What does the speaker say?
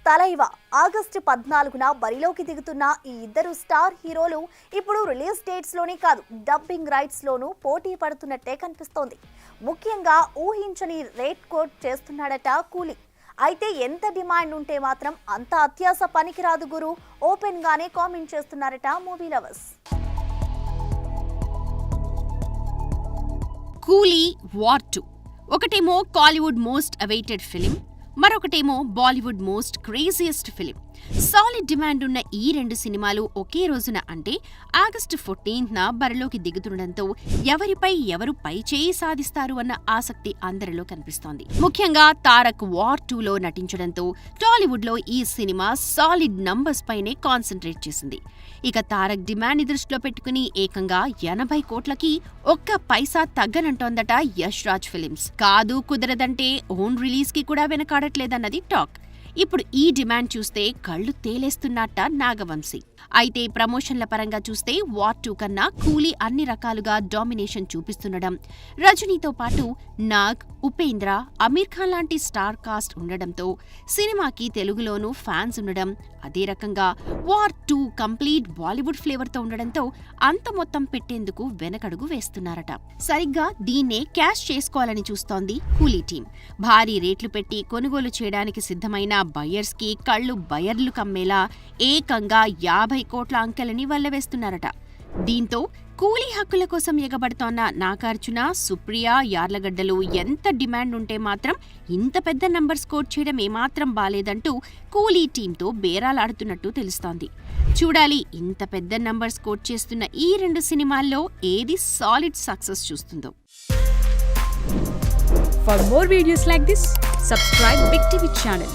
తలైవా August 14న బరిలోకి దిగుతున్న ఈ ఇద్దరు స్టార్ హీరోలు ఇప్పుడు రిలీజ్ డేట్స్ లోనే కాదు డబ్బింగ్ రైట్స్ లోనూ పోటీ పడుతున్నట్టే కనిపిస్తోంది. ముఖ్యంగా ఊహించని రేట్ కోట్ చేస్తున్నాడట కూలీ. అయితే ఎంత డిమాండ్ ఉంటే మాత్రం అంత అత్యాస పనికిరాదు గురు ఓపెన్ గానే కామెంట్ చేస్తున్నారట మూవీ లవర్స్. కూలీ వార్ 2 ఒకటేమో కాలీవుడ్ మోస్ట్ అవైటెడ్ ఫిలిం, మరొకటేమో Bollywood most craziest film. Solid demand ఉన్న ఈ రెండు సినిమాలు ఒకే రోజున అంటే ఆగస్టు 14న బరిలోకి దిగుతుండటంతో ఎవరిపై ఎవరు పై చేయి సాధిస్తారు అన్న ఆసక్తి అందరిలో కనిపిస్తోంది. ముఖ్యంగా తారక్ వార్ 2లో నటించడంతో టాలీవుడ్ లో ఈ సినిమా సాలిడ్ నంబర్స్ పైనే కాన్సంట్రేట్ చేసింది. ఇక తారక్ డిమాండ్ దృష్టిలో పెట్టుకుని ఏకంగా 80 కోట్లకి ఒక్క పైసా తగ్గనంటోందట యష్ రాజ్ ఫిలిమ్స్. కాదు కుదరదంటే ఓన్ రిలీజ్ కి కూడా వెనకాడట్లేదన్నది టాక్. ఇప్పుడు ఈ డిమాండ్ చూస్తే కళ్లు తేలేస్తున్నట్ట నాగవంశీ. అయితే ప్రమోషన్ల పరంగా చూస్తే వార్ 2 కన్నా కూలీ అన్ని రకాలుగా డామినేషన్ చూపిస్తుండడం, రజనీతో పాటు నాగ్, ఉపేంద్ర, అమీర్ ఖాన్ లాంటి స్టార్ కాస్ట్ ఉండడంతో సినిమాకి తెలుగులోనూ ఫ్యాన్స్ ఉండడం, అదే రకంగా వార్ 2 కంప్లీట్ బాలీవుడ్ ఫ్లేవర్ తో ఉండడంతో అంత మొత్తం పెట్టేందుకు వెనకడుగు వేస్తున్నారట. సరిగ్గా దీన్నే క్యాష్ చేసుకోవాలని చూస్తోంది కూలీ టీం. భారీ రేట్లు పెట్టి కొనుగోలు చేయడానికి సిద్ధమైన బయర్స్ కి కళ్లు బయర్లు కమ్మేలా ఏకంగా 50 కోట్ల అంకెలని వల్లవేస్తున్నారట. దీంతో కూలీ హక్కుల కోసం ఎగబడుతోన్న నాగార్జున, సుప్రియ, యార్లగడ్డలు ఎంత డిమాండ్ ఉంటే మాత్రం ఇంత పెద్ద నంబర్ స్కోర్ చేయడం ఏమాత్రం బాలేదంటూ కూలీ టీంతో బేరాలాడుతున్నట్టు తెలుస్తోంది. చూడాలి ఇంత పెద్ద నంబర్ స్కోర్ చేస్తున్న ఈ రెండు సినిమాల్లో ఏది సాలిడ్ సక్సెస్ చూస్తుందో. For more videos like this, subscribe Big TV channel.